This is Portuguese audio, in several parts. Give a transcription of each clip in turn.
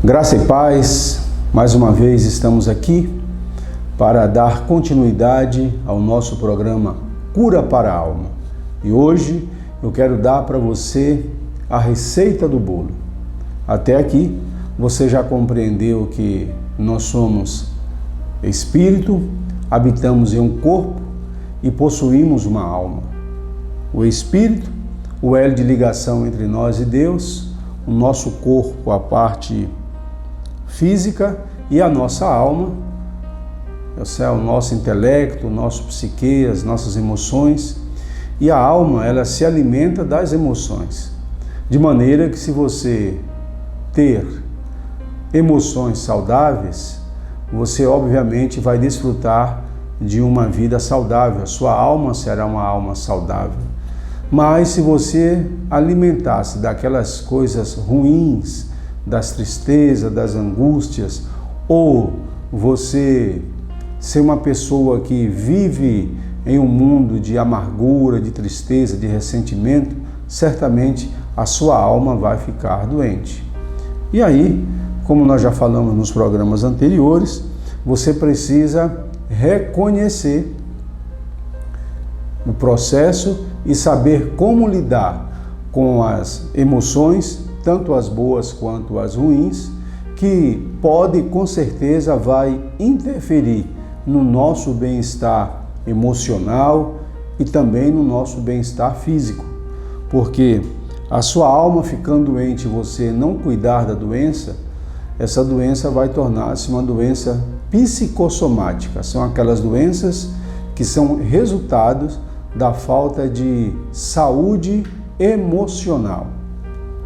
Graça e paz, mais uma vez estamos aqui para dar continuidade ao nosso programa Cura para a Alma. E hoje eu quero dar para você a receita do bolo. Até aqui você já compreendeu que nós somos espírito, habitamos em um corpo e possuímos uma alma. O espírito, o elo de ligação entre nós e Deus, o nosso corpo, a parte física, e a nossa alma, o nosso intelecto, o nosso psique, as nossas emoções. E a alma, ela se alimenta das emoções. De maneira que se você ter emoções saudáveis, você obviamente vai desfrutar de uma vida saudável. A sua alma será uma alma saudável. Mas se você alimentar-se daquelas coisas ruins, das tristezas, das angústias, ou você ser uma pessoa que vive em um mundo de amargura, de tristeza, de ressentimento, certamente a sua alma vai ficar doente. E aí, como nós já falamos nos programas anteriores, você precisa reconhecer o processo e saber como lidar com as emoções, tanto as boas quanto as ruins, que pode, com certeza, vai interferir no nosso bem-estar emocional e também no nosso bem-estar físico. Porque a sua alma ficando doente e você não cuidar da doença, essa doença vai tornar-se uma doença psicossomática. São aquelas doenças que são resultados da falta de saúde emocional.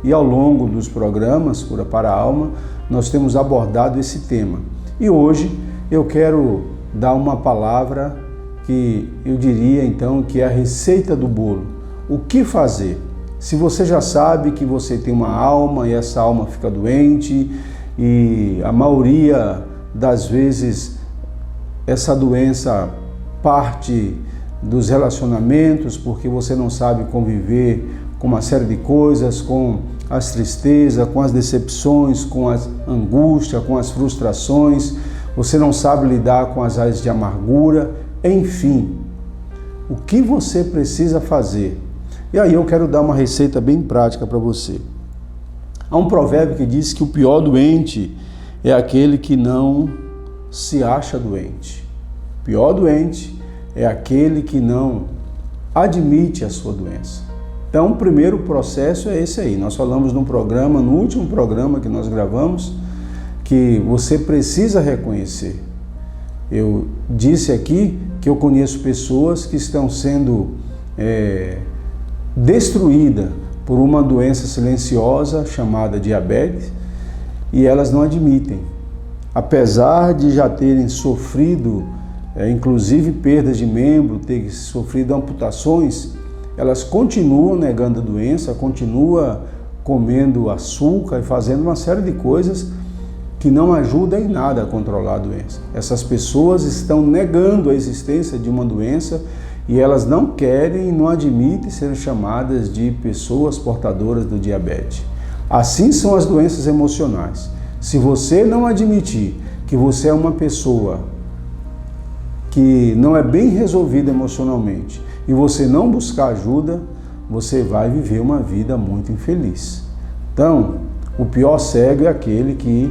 E ao longo dos programas Cura para a Alma, nós temos abordado esse tema. E hoje eu quero dar uma palavra que eu diria então que é a receita do bolo. O que fazer? Se você já sabe que você tem uma alma e essa alma fica doente e a maioria das vezes essa doença parte dos relacionamentos porque você não sabe conviver com uma série de coisas, com as tristezas, com as decepções, com as angústias, com as frustrações, você não sabe lidar com as raízes de amargura, enfim. O que você precisa fazer? E aí eu quero dar uma receita bem prática para você. Há um provérbio que diz que o pior doente é aquele que não se acha doente. O pior doente é aquele que não admite a sua doença. Então, o primeiro processo é esse aí. Nós falamos no último programa que nós gravamos, que você precisa reconhecer. Eu disse aqui que eu conheço pessoas que estão sendo destruídas por uma doença silenciosa chamada diabetes e elas não admitem. Apesar de já terem sofrido, inclusive perdas de membro, ter sofrido amputações, elas continuam negando a doença, continuam comendo açúcar e fazendo uma série de coisas que não ajudam em nada a controlar a doença. Essas pessoas estão negando a existência de uma doença e elas não querem e não admitem ser chamadas de pessoas portadoras do diabetes. Assim são as doenças emocionais. Se você não admitir que você é uma pessoa que não é bem resolvida emocionalmente e você não buscar ajuda, você vai viver uma vida muito infeliz. Então, o pior cego é aquele que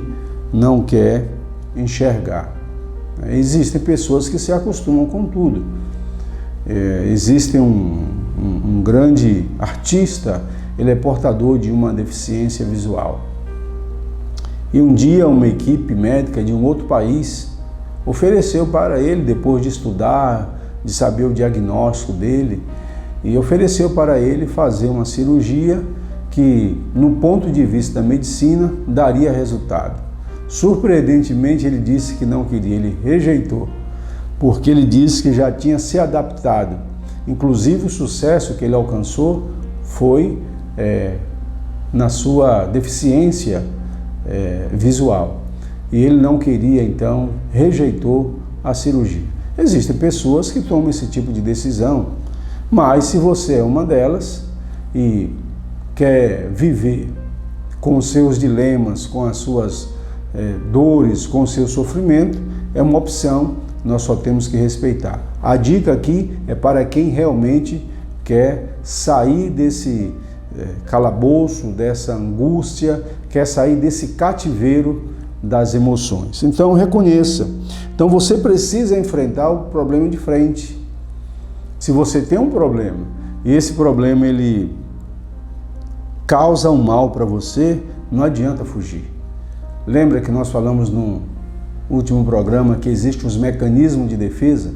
não quer enxergar. Existem pessoas que se acostumam com tudo. Existe um grande artista, ele é portador de uma deficiência visual. E um dia uma equipe médica de um outro país ofereceu para ele, depois de estudar, de saber o diagnóstico dele, e ofereceu para ele fazer uma cirurgia que, no ponto de vista da medicina, daria resultado. Surpreendentemente, ele disse que não queria, ele rejeitou, porque ele disse que já tinha se adaptado. Inclusive, o sucesso que ele alcançou foi na sua deficiência visual. E ele não queria, então, rejeitou a cirurgia. Existem pessoas que tomam esse tipo de decisão, mas se você é uma delas e quer viver com os seus dilemas, com as suas dores, com o seu sofrimento, é uma opção, nós só temos que respeitar. A dica aqui é para quem realmente quer sair desse calabouço, dessa angústia, quer sair desse cativeiro das emoções. Então reconheça. Então você precisa enfrentar o problema de frente. Se você tem um problema e esse problema ele causa um mal para você, não adianta fugir. Lembra que nós falamos no último programa que existem os mecanismos de defesa?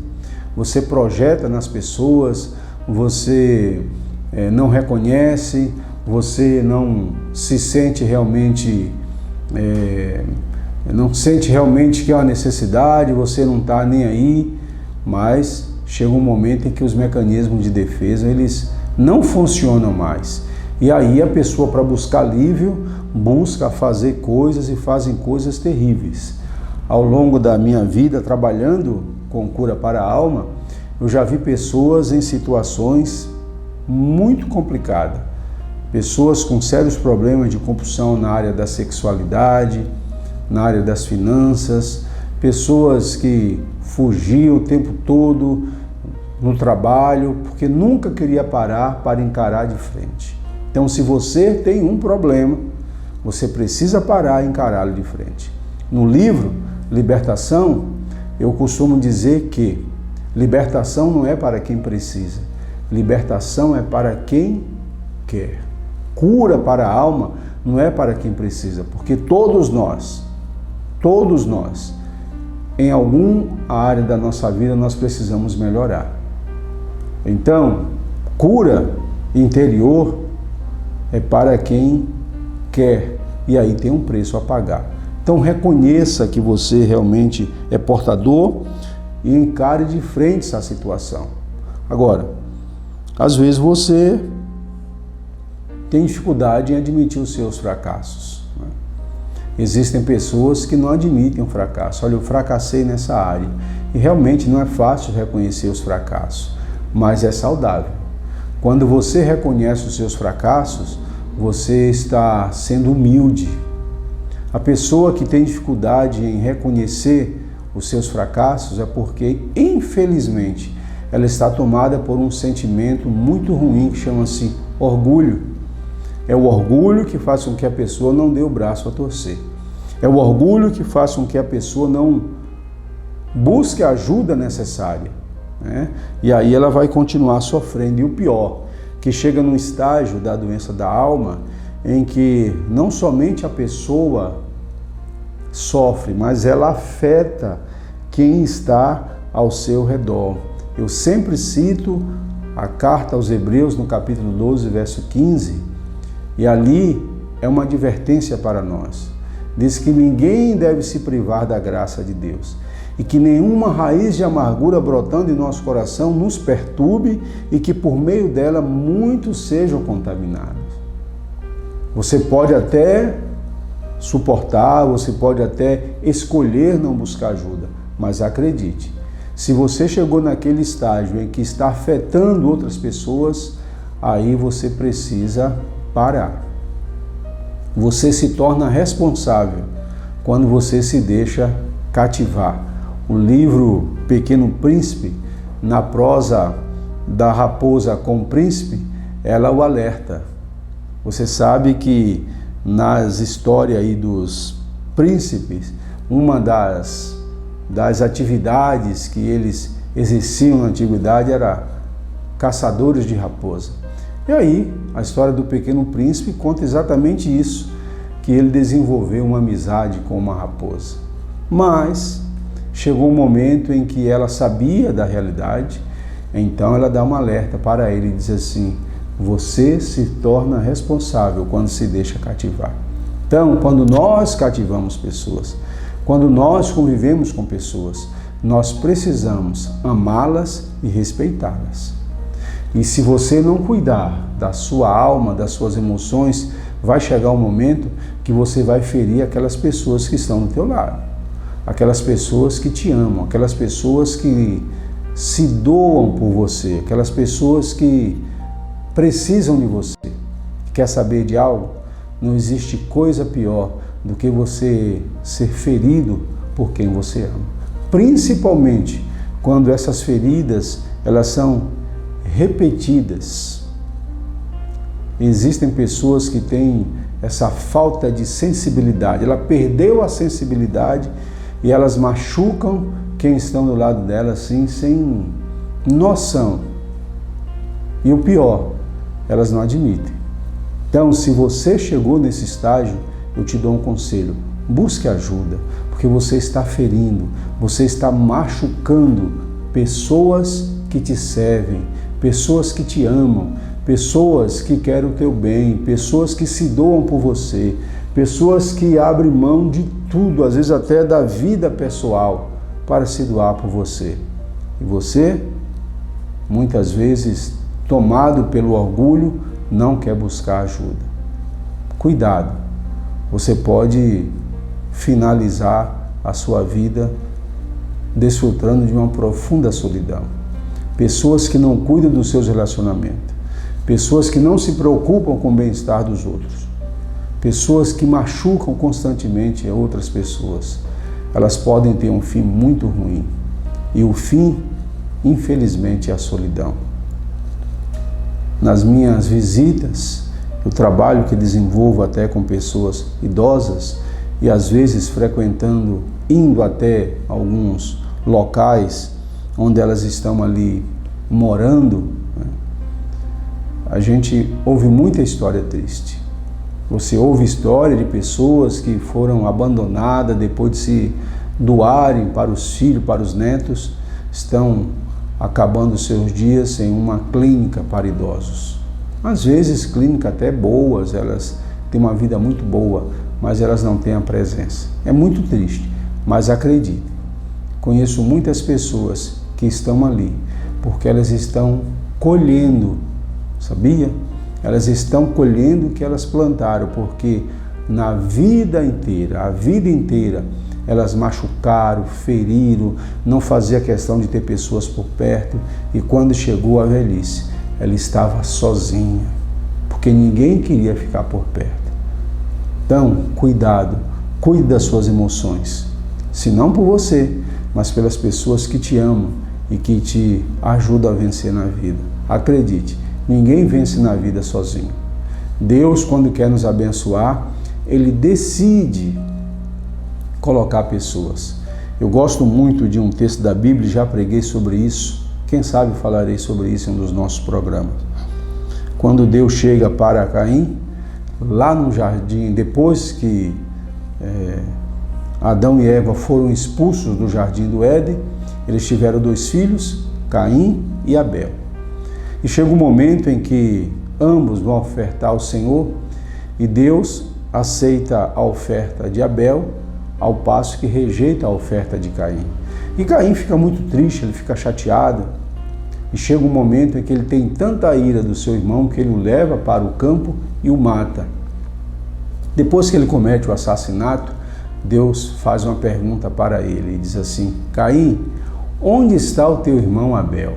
Você projeta nas pessoas, você não reconhece, você não se sente realmente, não sente realmente que é uma necessidade, você não está nem aí, mas chega um momento em que os mecanismos de defesa eles não funcionam mais. E aí a pessoa, para buscar alívio, busca fazer coisas e fazem coisas terríveis. Ao longo da minha vida, trabalhando com cura para a alma, eu já vi pessoas em situações muito complicadas. Pessoas com sérios problemas de compulsão na área da sexualidade, na área das finanças, pessoas que fugiam o tempo todo no trabalho, porque nunca queria parar para encarar de frente. Então, se você tem um problema, você precisa parar e encará-lo de frente. No livro Libertação, eu costumo dizer que libertação não é para quem precisa, libertação é para quem quer. Cura para a alma não é para quem precisa, porque todos nós, em alguma área da nossa vida nós precisamos melhorar. Então, cura interior é para quem quer, e aí tem um preço a pagar. Então reconheça que você realmente é portador e encare de frente essa situação. Agora, às vezes você tem dificuldade em admitir os seus fracassos, né? Existem pessoas que não admitem o fracasso. Olha, eu fracassei nessa área. E realmente não é fácil reconhecer os fracassos, mas é saudável. Quando você reconhece os seus fracassos, você está sendo humilde. A pessoa que tem dificuldade em reconhecer os seus fracassos é porque, infelizmente, ela está tomada por um sentimento muito ruim que chama-se orgulho. É o orgulho que faz com que a pessoa não dê o braço a torcer. É o orgulho que faz com que a pessoa não busque a ajuda necessária, né? E aí ela vai continuar sofrendo. E o pior, que chega num estágio da doença da alma em que não somente a pessoa sofre, mas ela afeta quem está ao seu redor. Eu sempre cito a carta aos Hebreus no capítulo 12, verso 15, e ali é uma advertência para nós. Diz que ninguém deve se privar da graça de Deus e que nenhuma raiz de amargura brotando em nosso coração nos perturbe e que por meio dela muitos sejam contaminados. Você pode até suportar, você pode até escolher não buscar ajuda, mas acredite, se você chegou naquele estágio em que está afetando outras pessoas, aí você precisa parar. Você se torna responsável quando você se deixa cativar. O livro Pequeno Príncipe, na prosa da raposa com o príncipe, ela o alerta. Você sabe que nas histórias aí dos príncipes, uma das atividades que eles exerciam na antiguidade era caçadores de raposa. E aí, a história do Pequeno Príncipe conta exatamente isso, que ele desenvolveu uma amizade com uma raposa. Mas chegou um momento em que ela sabia da realidade, então ela dá um alerta para ele e diz assim: você se torna responsável quando se deixa cativar. Então, quando nós cativamos pessoas, quando nós convivemos com pessoas, nós precisamos amá-las e respeitá-las. E se você não cuidar da sua alma, das suas emoções, vai chegar um momento que você vai ferir aquelas pessoas que estão do teu lado, aquelas pessoas que te amam, aquelas pessoas que se doam por você, aquelas pessoas que precisam de você. Quer saber de algo? Não existe coisa pior do que você ser ferido por quem você ama. Principalmente quando essas feridas, elas são repetidas. Existem pessoas que têm essa falta de sensibilidade. Ela perdeu a sensibilidade e elas machucam quem estão do lado dela assim, sem noção. E o pior, elas não admitem. Então, se você chegou nesse estágio, eu te dou um conselho. Busque ajuda, porque você está ferindo, você está machucando pessoas que te servem, pessoas que te amam, pessoas que querem o teu bem, pessoas que se doam por você, pessoas que abrem mão de tudo, às vezes até da vida pessoal, para se doar por você. E você, muitas vezes, tomado pelo orgulho, não quer buscar ajuda. Cuidado, você pode finalizar a sua vida desfrutando de uma profunda solidão. Pessoas que não cuidam dos seus relacionamentos, pessoas que não se preocupam com o bem-estar dos outros, pessoas que machucam constantemente outras pessoas, elas podem ter um fim muito ruim. E o fim, infelizmente, é a solidão. Nas minhas visitas, o trabalho que desenvolvo até com pessoas idosas e às vezes frequentando, indo até alguns locais onde elas estão ali morando, né? A gente ouve muita história triste. Você ouve história de pessoas que foram abandonadas depois de se doarem para os filhos, para os netos, estão acabando seus dias em uma clínica para idosos. Às vezes clínicas até boas, elas têm uma vida muito boa, mas elas não têm a presença. É muito triste, mas acredite, conheço muitas pessoas que estão ali, porque elas estão colhendo, sabia? Elas estão colhendo o que elas plantaram, porque na vida inteira, a vida inteira, elas machucaram, feriram, não fazia questão de ter pessoas por perto, e quando chegou a velhice, ela estava sozinha, porque ninguém queria ficar por perto. Então, cuidado, cuide das suas emoções, se não por você, mas pelas pessoas que te amam e que te ajudam a vencer na vida. Acredite, ninguém vence na vida sozinho. Deus, quando quer nos abençoar, Ele decide colocar pessoas. Eu gosto muito de um texto da Bíblia, já preguei sobre isso, quem sabe falarei sobre isso em um dos nossos programas. Quando Deus chega para Caim, lá no jardim, depois que Adão e Eva foram expulsos do jardim do Éden, eles tiveram 2 filhos, Caim e Abel. E chega um momento em que ambos vão ofertar ao Senhor e Deus aceita a oferta de Abel, ao passo que rejeita a oferta de Caim. E Caim fica muito triste, ele fica chateado. E chega um momento em que ele tem tanta ira do seu irmão que ele o leva para o campo e o mata. Depois que ele comete o assassinato, Deus faz uma pergunta para ele e diz assim: Caim, onde está o teu irmão Abel?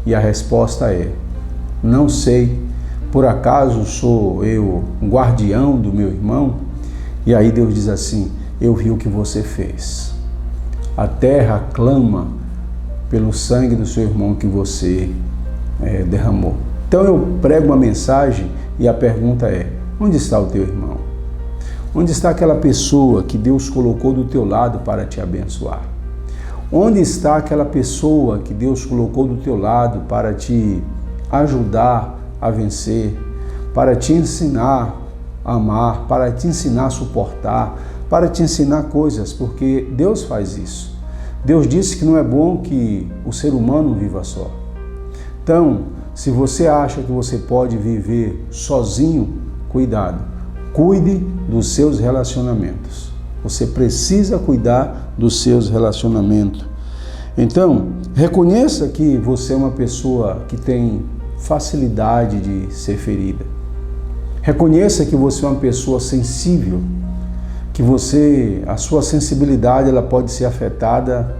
E a resposta é: não sei, por acaso sou eu guardião do meu irmão? E aí Deus diz assim: eu vi o que você fez. A terra clama pelo sangue do seu irmão que você derramou. Então eu prego uma mensagem e a pergunta é: onde está o teu irmão? Onde está aquela pessoa que Deus colocou do teu lado para te abençoar? Onde está aquela pessoa que Deus colocou do teu lado para te ajudar a vencer, para te ensinar a amar, para te ensinar a suportar, para te ensinar coisas, porque Deus faz isso. Deus disse que não é bom que o ser humano viva só. Então, se você acha que você pode viver sozinho, cuidado. Cuide dos seus relacionamentos. Você precisa cuidar dos seus relacionamentos. Então, reconheça que você é uma pessoa que tem facilidade de ser ferida. Reconheça que você é uma pessoa sensível, que a sua sensibilidade ela pode ser afetada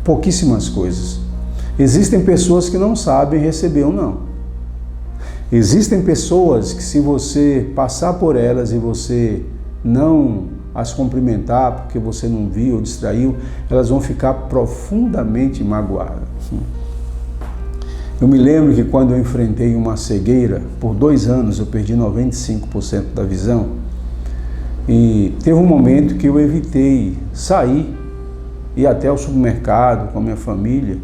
por pouquíssimas coisas. Existem pessoas que não sabem receber ou não. Existem pessoas que, se você passar por elas e você não as cumprimentar porque você não viu ou distraiu, elas vão ficar profundamente magoadas. Eu me lembro que quando eu enfrentei uma cegueira, por 2 anos eu perdi 95% da visão, e teve um momento que eu evitei sair, ir até o supermercado com a minha família,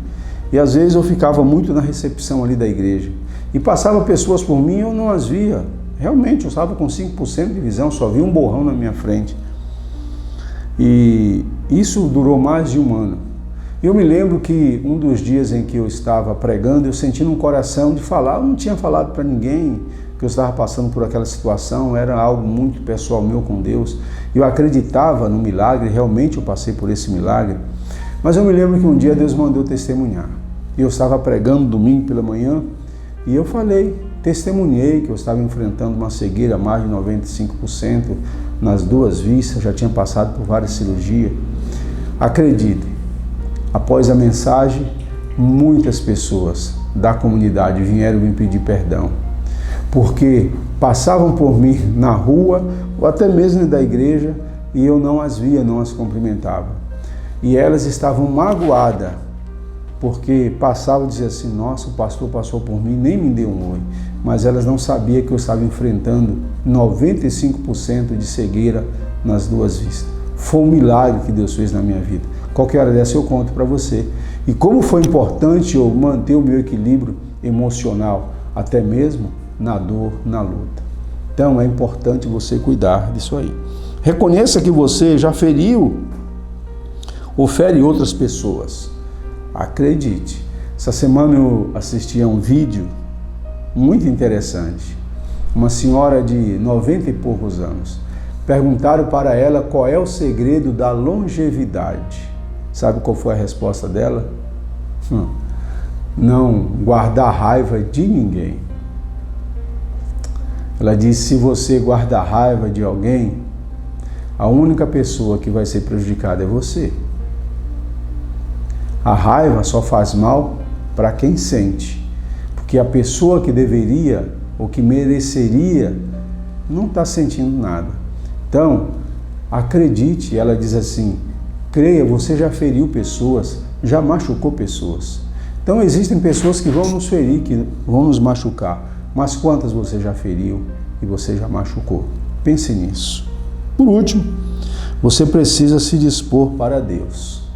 e às vezes eu ficava muito na recepção ali da igreja, e passava pessoas por mim e eu não as via. Realmente, eu estava com 5% de visão, só vi um borrão na minha frente. E isso durou mais de 1 ano. Eu me lembro que um dos dias em que eu estava pregando, eu senti no coração de falar, eu não tinha falado para ninguém que eu estava passando por aquela situação, era algo muito pessoal meu com Deus. Eu acreditava no milagre, realmente eu passei por esse milagre. Mas eu me lembro que um dia Deus mandou testemunhar. Eu estava pregando domingo pela manhã e eu testemunhei que eu estava enfrentando uma cegueira mais de 95% nas 2 vistas, já tinha passado por várias cirurgias. Acreditem, após a mensagem, muitas pessoas da comunidade vieram me pedir perdão, porque passavam por mim na rua ou até mesmo da igreja e eu não as via, não as cumprimentava. E elas estavam magoadas, porque passavam e diziam assim, nossa, o pastor passou por mim, nem me deu um oi. Mas elas não sabiam que eu estava enfrentando 95% de cegueira nas 2 vistas. Foi um milagre que Deus fez na minha vida. Qualquer hora dessa eu conto para você. E como foi importante eu manter o meu equilíbrio emocional, até mesmo na dor, na luta. Então é importante você cuidar disso aí. Reconheça que você já feriu ou fere outras pessoas. Acredite. Essa semana eu assisti a um vídeo muito interessante. Uma senhora de 90 e poucos anos. Perguntaram para ela qual é o segredo da longevidade. Sabe qual foi a resposta dela? Não guardar raiva de ninguém. Ela disse, se você guardar raiva de alguém, a única pessoa que vai ser prejudicada é você. A raiva só faz mal para quem sente, porque a pessoa que deveria ou que mereceria não está sentindo nada. Então, acredite, ela diz assim, creia, você já feriu pessoas, já machucou pessoas. Então existem pessoas que vão nos ferir, que vão nos machucar, mas quantas você já feriu e você já machucou? Pense nisso. Por último, você precisa se dispor para Deus.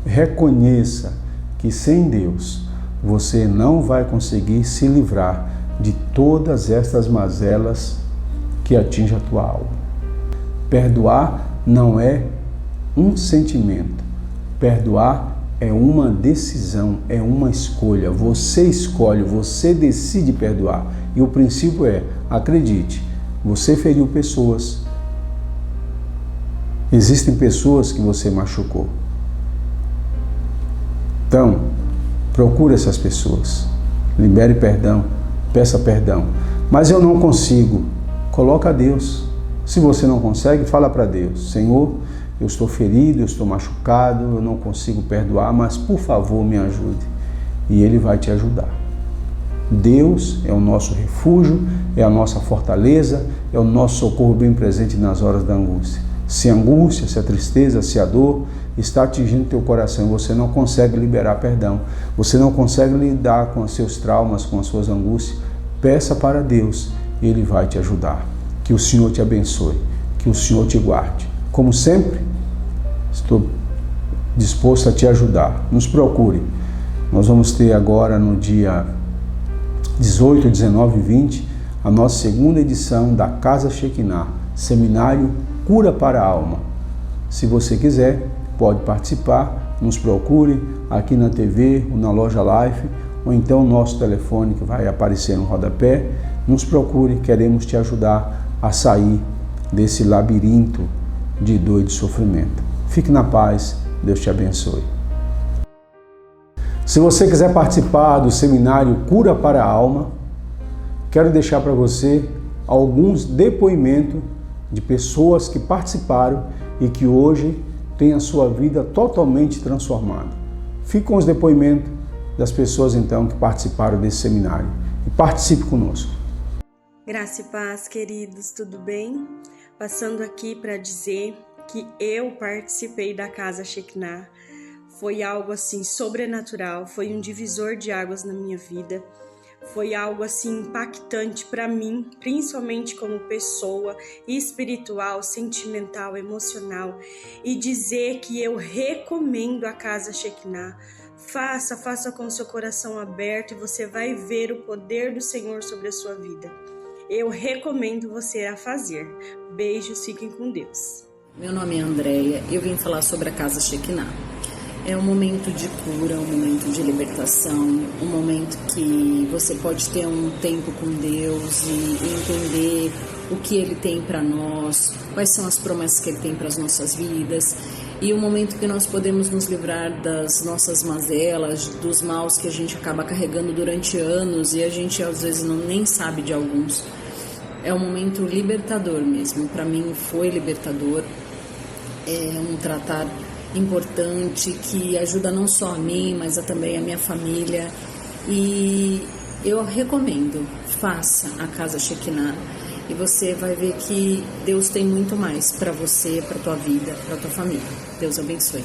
Reconheça que sem Deus você não vai conseguir se livrar de todas estas mazelas que atingem a tua alma. Perdoar não é um sentimento. Perdoar é uma decisão, é uma escolha. Você escolhe, você decide perdoar. E o princípio é, acredite, você feriu pessoas. Existem pessoas que você machucou. Então, procure essas pessoas, libere perdão, peça perdão. Mas eu não consigo, coloca a Deus. Se você não consegue, fala para Deus, Senhor, eu estou ferido, eu estou machucado, eu não consigo perdoar, mas por favor me ajude. E Ele vai te ajudar. Deus é o nosso refúgio, é a nossa fortaleza, é o nosso socorro bem presente nas horas da angústia. Se a angústia, se a tristeza, se a dor está atingindo teu coração, você não consegue liberar perdão, você não consegue lidar com os seus traumas, com as suas angústias, peça para Deus, Ele vai te ajudar. Que o Senhor te abençoe, que o Senhor te guarde. Como sempre, estou disposto a te ajudar. Nos procure. Nós vamos ter agora no dia 18, 19 e 20 a nossa segunda edição da Casa Shekinah, Seminário Cura para a Alma. Se você quiser, pode participar, nos procure aqui na TV ou na loja Life, ou então o nosso telefone que vai aparecer no rodapé. Nos procure, queremos te ajudar a sair desse labirinto de dor e de sofrimento. Fique na paz, Deus te abençoe. Se você quiser participar do seminário Cura para a Alma, quero deixar para você alguns depoimentos de pessoas que participaram e que hoje têm a sua vida totalmente transformada. Fique com os depoimentos das pessoas então que participaram desse seminário e participe conosco. Graça e paz, queridos, tudo bem? passando aqui para dizer que eu participei da Casa Shekinah. Foi algo assim sobrenatural, foi um divisor de águas na minha vida. Foi algo assim impactante para mim, principalmente como pessoa espiritual, sentimental, emocional, e dizer que eu recomendo a Casa Shekinah. Faça com seu coração aberto e você vai ver o poder do Senhor sobre a sua vida. Eu recomendo você a fazer. Beijos, fiquem com Deus. Meu nome é Andréia, eu vim falar sobre a Casa Shekinah. É um momento de cura, um momento de libertação, um momento que você pode ter um tempo com Deus e entender o que Ele tem para nós, quais são as promessas que Ele tem para as nossas vidas, e um momento que nós podemos nos livrar das nossas mazelas, dos maus que a gente acaba carregando durante anos e a gente às vezes nem sabe de alguns. É um momento libertador mesmo, para mim foi libertador, é um tratar importante que ajuda não só a mim, mas também a minha família, e eu recomendo, faça a Casa Shekinah e você vai ver que Deus tem muito mais para você, para tua vida, para tua família. Deus abençoe.